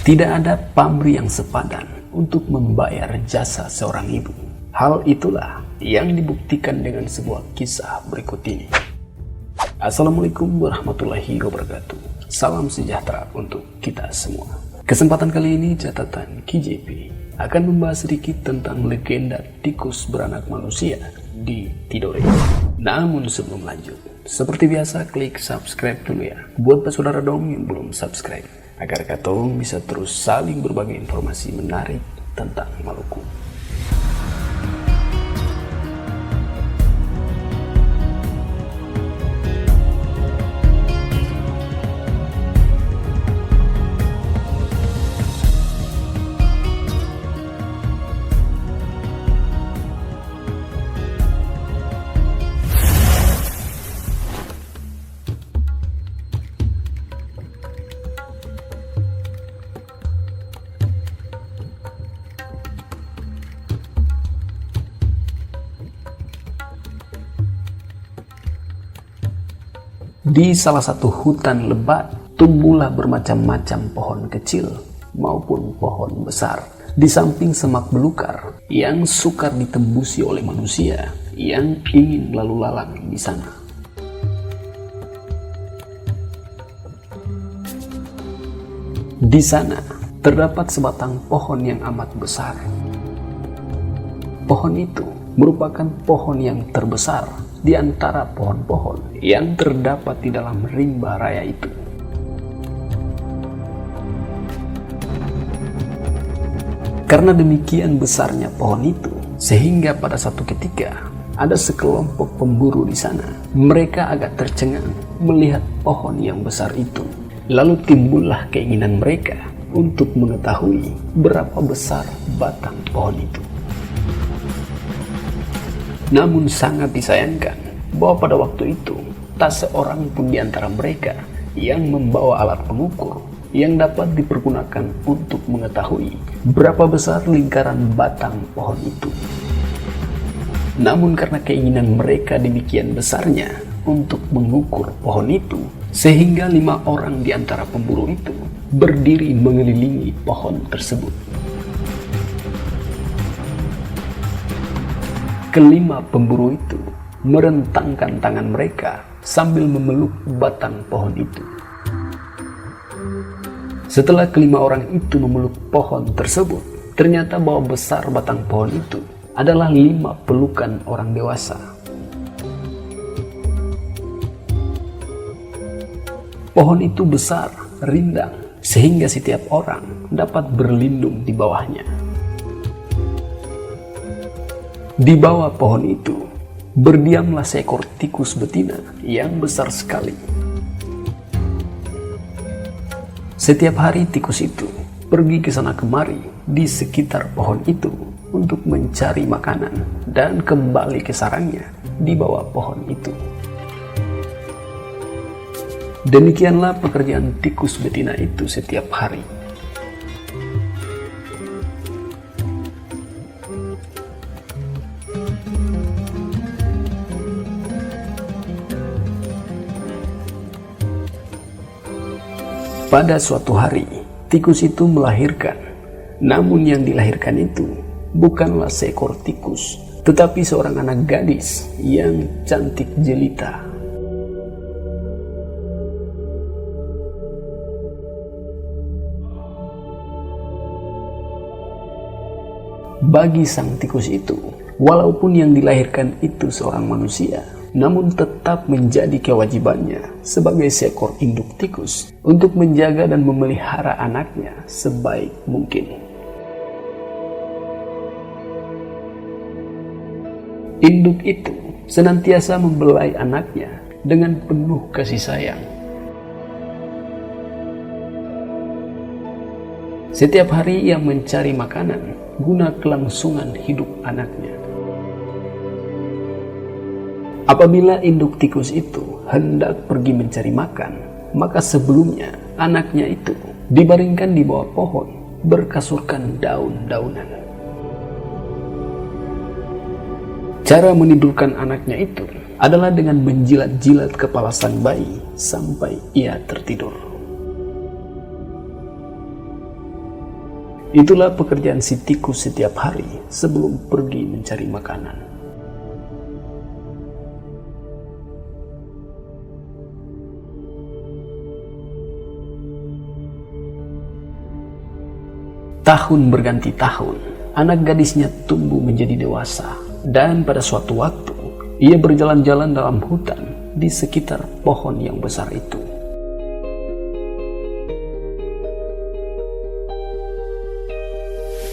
Tidak ada pamrih yang sepadan untuk membayar jasa seorang ibu. Hal itulah yang dibuktikan dengan sebuah kisah berikut ini. Assalamualaikum warahmatullahi wabarakatuh. Salam sejahtera untuk kita semua. Kesempatan kali ini catatan KJP akan membahas sedikit tentang legenda tikus beranak manusia di Tidore. Namun sebelum lanjut, seperti biasa klik subscribe dulu ya. Buat saudara dong yang belum subscribe, agar katong bisa terus saling berbagi informasi menarik tentang Maluku. Di salah satu hutan lebat, tumbuhlah bermacam-macam pohon kecil maupun pohon besar. Di samping semak belukar yang sukar ditembusi oleh manusia yang ingin lalu lalang di sana. Di sana terdapat sebatang pohon yang amat besar. Pohon itu merupakan pohon yang terbesar di antara pohon-pohon yang terdapat di dalam rimba raya itu. Karena demikian besarnya pohon itu, sehingga pada satu ketika ada sekelompok pemburu di sana. Mereka agak tercengang melihat pohon yang besar itu. Lalu timbullah keinginan mereka untuk mengetahui berapa besar batang pohon itu. Namun sangat disayangkan bahwa pada waktu itu tak seorang pun di antara mereka yang membawa alat pengukur yang dapat dipergunakan untuk mengetahui berapa besar lingkaran batang pohon itu. Namun karena keinginan mereka demikian besarnya untuk mengukur pohon itu, sehingga 5 orang di antara pemburu itu berdiri mengelilingi pohon tersebut. Kelima pemburu itu merentangkan tangan mereka sambil memeluk batang pohon itu. Setelah kelima orang itu memeluk pohon tersebut, ternyata bahwa besar batang pohon itu adalah 5 pelukan orang dewasa. Pohon itu besar, rindang, sehingga setiap orang dapat berlindung di bawahnya. Di bawah pohon itu, berdiamlah seekor tikus betina yang besar sekali. Setiap hari tikus itu pergi ke sana kemari di sekitar pohon itu untuk mencari makanan dan kembali ke sarangnya di bawah pohon itu. Demikianlah pekerjaan tikus betina itu setiap hari. Pada suatu hari, tikus itu melahirkan. Namun yang dilahirkan itu bukanlah seekor tikus, tetapi seorang anak gadis yang cantik jelita. Bagi sang tikus itu, walaupun yang dilahirkan itu seorang manusia, namun tetap menjadi kewajibannya sebagai seekor induk tikus untuk menjaga dan memelihara anaknya sebaik mungkin. Induk itu senantiasa membelai anaknya dengan penuh kasih sayang. Setiap hari ia mencari makanan guna kelangsungan hidup anaknya. Apabila induk tikus itu hendak pergi mencari makan, maka sebelumnya anaknya itu dibaringkan di bawah pohon berkasurkan daun-daunan. Cara menidurkan anaknya itu adalah dengan menjilat-jilat kepala sang bayi sampai ia tertidur. Itulah pekerjaan si tikus setiap hari sebelum pergi mencari makanan. Tahun berganti tahun, anak gadisnya tumbuh menjadi dewasa, dan pada suatu waktu ia berjalan-jalan dalam hutan di sekitar pohon yang besar itu.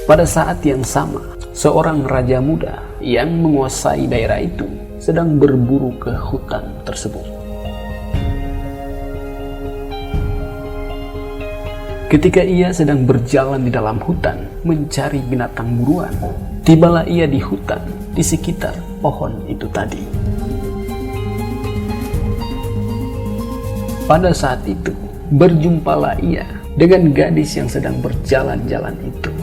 Pada saat yang sama, seorang raja muda yang menguasai daerah itu sedang berburu ke hutan tersebut. Ketika ia sedang berjalan di dalam hutan mencari binatang buruan, tibalah ia di hutan di sekitar pohon itu tadi. Pada saat itu, berjumpalah ia dengan gadis yang sedang berjalan-jalan itu.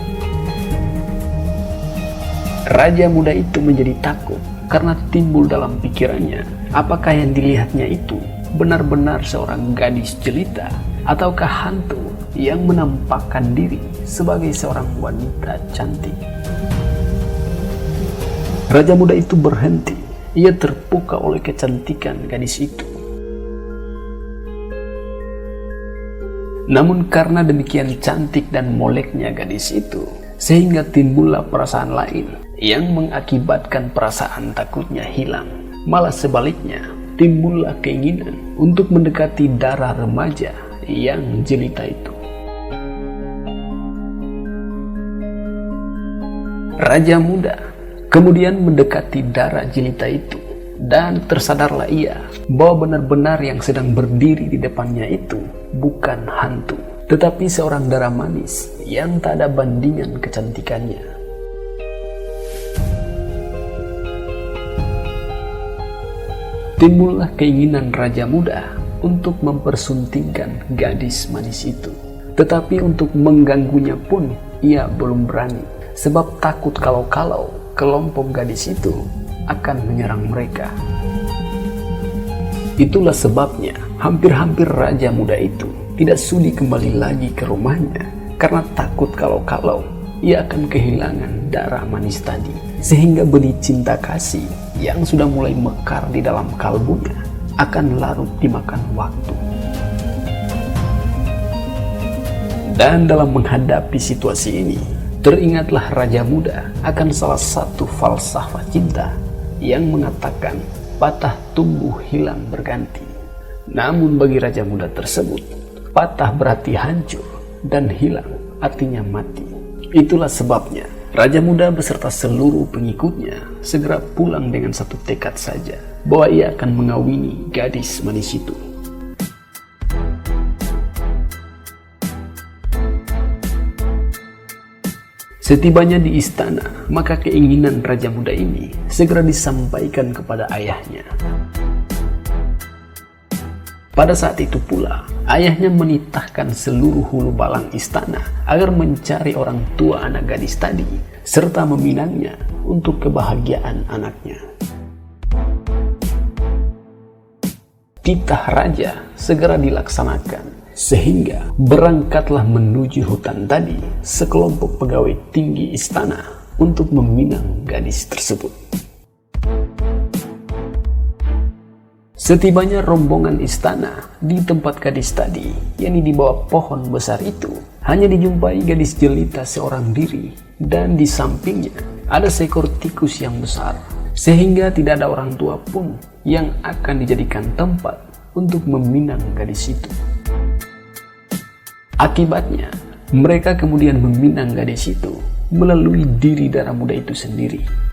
Raja muda itu menjadi takut karena timbul dalam pikirannya, apakah yang dilihatnya itu benar-benar seorang gadis jelita ataukah hantu yang menampakkan diri sebagai seorang wanita cantik. Raja muda itu berhenti. Ia terpukau oleh kecantikan gadis itu. Namun karena demikian cantik dan moleknya gadis itu, sehingga timbullah perasaan lain yang mengakibatkan perasaan takutnya hilang. Malah sebaliknya, timbullah keinginan untuk mendekati darah remaja yang jelita itu. Raja muda kemudian mendekati darah jelita itu, dan tersadarlah ia bahwa benar-benar yang sedang berdiri di depannya itu bukan hantu, tetapi seorang darah manis yang tak ada bandingan kecantikannya. Timbullah keinginan raja muda untuk mempersuntingkan gadis manis itu. Tetapi untuk mengganggunya pun ia belum berani, sebab takut kalau-kalau kelompok gadis itu akan menyerang mereka. Itulah sebabnya hampir-hampir raja muda itu tidak sudi kembali lagi ke rumahnya, karena takut kalau-kalau ia akan kehilangan darah manis tadi, sehingga benih cinta kasih yang sudah mulai mekar di dalam kalbunya akan larut dimakan waktu. Dan dalam menghadapi situasi ini, teringatlah raja muda akan salah satu falsafah cinta yang mengatakan patah tumbuh hilang berganti. Namun bagi raja muda tersebut, patah berarti hancur dan hilang artinya mati. Itulah sebabnya raja muda beserta seluruh pengikutnya segera pulang dengan satu tekad saja, bahwa ia akan mengawini gadis manis itu. Setibanya di istana, maka keinginan raja muda ini segera disampaikan kepada ayahnya. Pada saat itu pula, ayahnya menitahkan seluruh hulu balang istana agar mencari orang tua anak gadis tadi, serta meminangnya untuk kebahagiaan anaknya. Titah raja segera dilaksanakan, sehingga berangkatlah menuju hutan tadi sekelompok pegawai tinggi istana untuk meminang gadis tersebut. Setibanya rombongan istana di tempat gadis tadi, yakni di bawah pohon besar itu, hanya dijumpai gadis jelita seorang diri, dan di sampingnya ada seekor tikus yang besar, sehingga tidak ada orang tua pun yang akan dijadikan tempat untuk meminang gadis itu. Akibatnya, mereka kemudian meminang gadis itu melalui diri darah muda itu sendiri.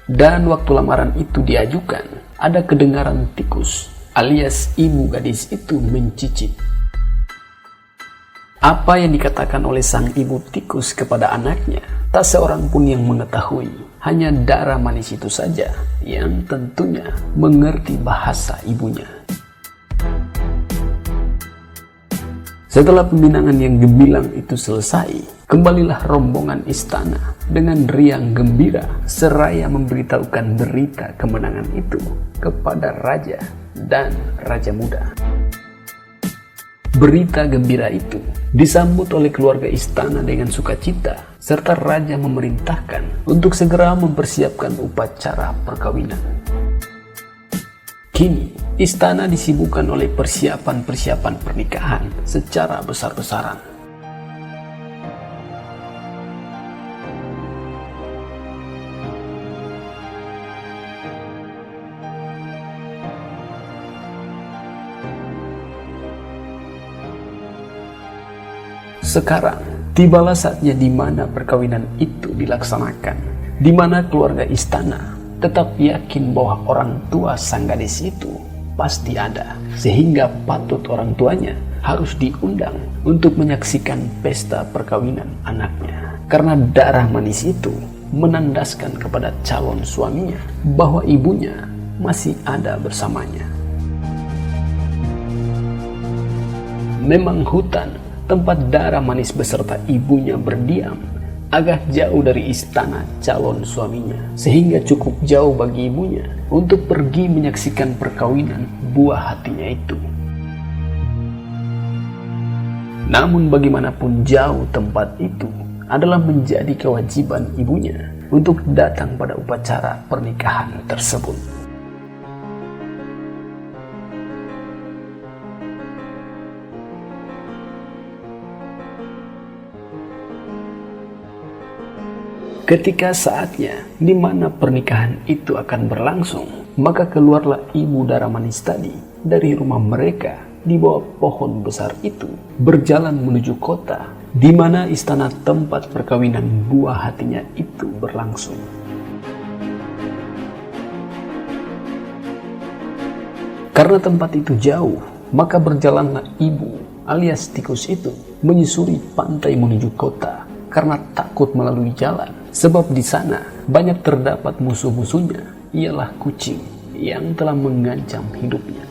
Dan waktu lamaran itu diajukan, ada kedengaran tikus alias ibu gadis itu mencicit. Apa yang dikatakan oleh sang ibu tikus kepada anaknya, tak seorang pun yang mengetahui. Hanya darah manis itu saja yang tentunya mengerti bahasa ibunya. Setelah peminangan yang gemilang itu selesai, kembalilah rombongan istana dengan riang gembira seraya memberitahukan berita kemenangan itu kepada raja dan raja muda. Berita gembira itu disambut oleh keluarga istana dengan sukacita, serta raja memerintahkan untuk segera mempersiapkan upacara perkawinan. Kini, istana disibukkan oleh persiapan-persiapan pernikahan secara besar-besaran. Sekarang, tibalah saatnya di mana perkawinan itu dilaksanakan, di mana keluarga istana tetap yakin bahwa orang tua sang gadis itu pasti ada, sehingga patut orang tuanya harus diundang untuk menyaksikan pesta perkawinan anaknya. Karena darah manis itu menandaskan kepada calon suaminya bahwa ibunya masih ada bersamanya. Memang hutan tempat darah manis beserta ibunya berdiam agak jauh dari istana calon suaminya, sehingga cukup jauh bagi ibunya untuk pergi menyaksikan perkawinan buah hatinya itu. Namun bagaimanapun jauh tempat itu adalah menjadi kewajiban ibunya untuk datang pada upacara pernikahan tersebut. Ketika saatnya di mana pernikahan itu akan berlangsung, maka keluarlah ibu darah manis tadi dari rumah mereka di bawah pohon besar itu, berjalan menuju kota di mana istana tempat perkawinan buah hatinya itu berlangsung. Karena tempat itu jauh, maka berjalanlah ibu alias tikus itu menyusuri pantai menuju kota karena takut melalui jalan. Sebab di sana banyak terdapat musuh-musuhnya, ialah kucing yang telah mengancam hidupnya.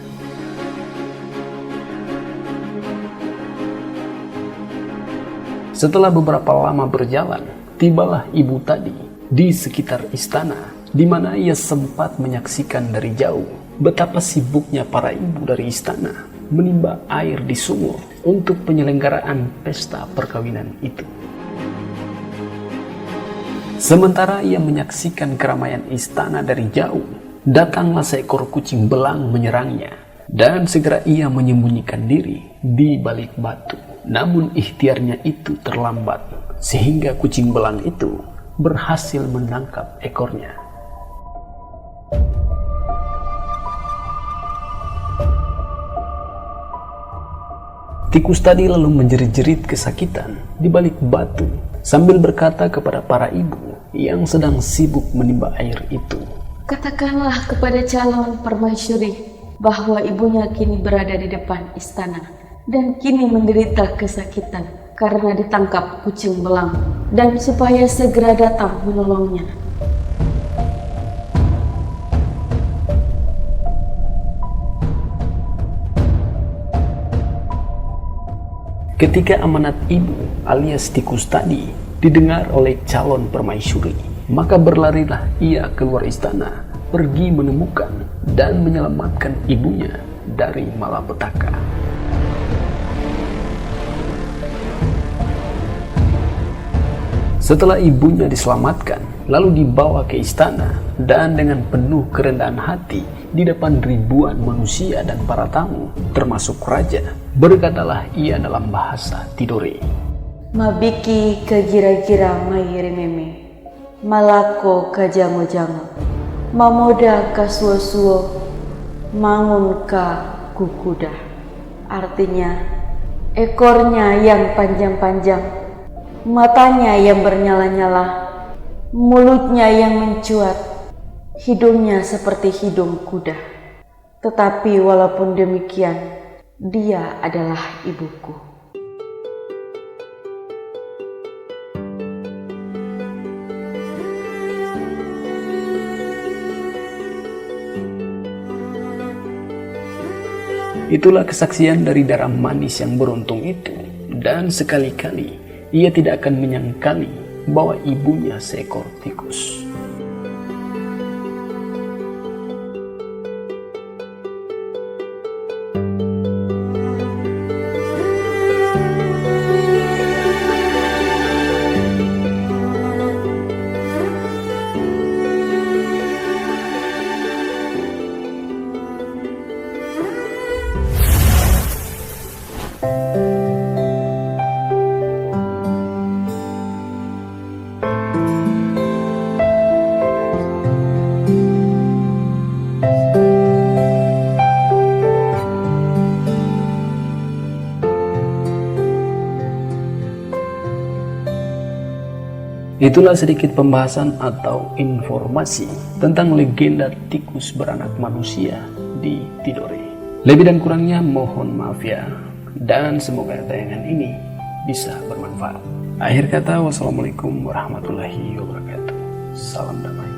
Setelah beberapa lama berjalan, tibalah ibu tadi di sekitar istana, di mana ia sempat menyaksikan dari jauh betapa sibuknya para ibu dari istana menimba air di sumur untuk penyelenggaraan pesta perkawinan itu. Sementara ia menyaksikan keramaian istana dari jauh, datanglah seekor kucing belang menyerangnya, dan segera ia menyembunyikan diri di balik batu. Namun ikhtiarnya itu terlambat, sehingga kucing belang itu berhasil menangkap ekornya. Tikus tadi lalu menjerit-jerit kesakitan di balik batu sambil berkata kepada para ibu yang sedang sibuk menimba air itu. Katakanlah kepada calon permaisuri bahwa ibunya kini berada di depan istana dan kini menderita kesakitan karena ditangkap kucing belang, dan supaya segera datang menolongnya. Ketika amanat ibu alias tikus tadi didengar oleh calon permaisuri, maka berlarilah ia keluar istana, pergi menemukan dan menyelamatkan ibunya dari malapetaka. Setelah ibunya diselamatkan, lalu dibawa ke istana, dan dengan penuh kerendahan hati di depan ribuan manusia dan para tamu, termasuk raja, berkatalah ia dalam bahasa Tidore. Mabiki kegira-gira mairimeme, malako kajango-jango, mamoda kasuo-suo, mangun ka kukuda. Artinya, ekornya yang panjang-panjang, matanya yang bernyala-nyala, mulutnya yang mencuat, hidungnya seperti hidung kuda. Tetapi walaupun demikian, dia adalah ibuku. Itulah kesaksian dari darah manis yang beruntung itu, dan sekali-kali ia tidak akan menyangkali bahwa ibunya seekor tikus. Itulah sedikit pembahasan atau informasi tentang legenda tikus beranak manusia di Tidore. Lebih dan kurangnya mohon maaf ya, dan semoga tayangan ini bisa bermanfaat. Akhir kata, wassalamualaikum warahmatullahi wabarakatuh. Salam damai.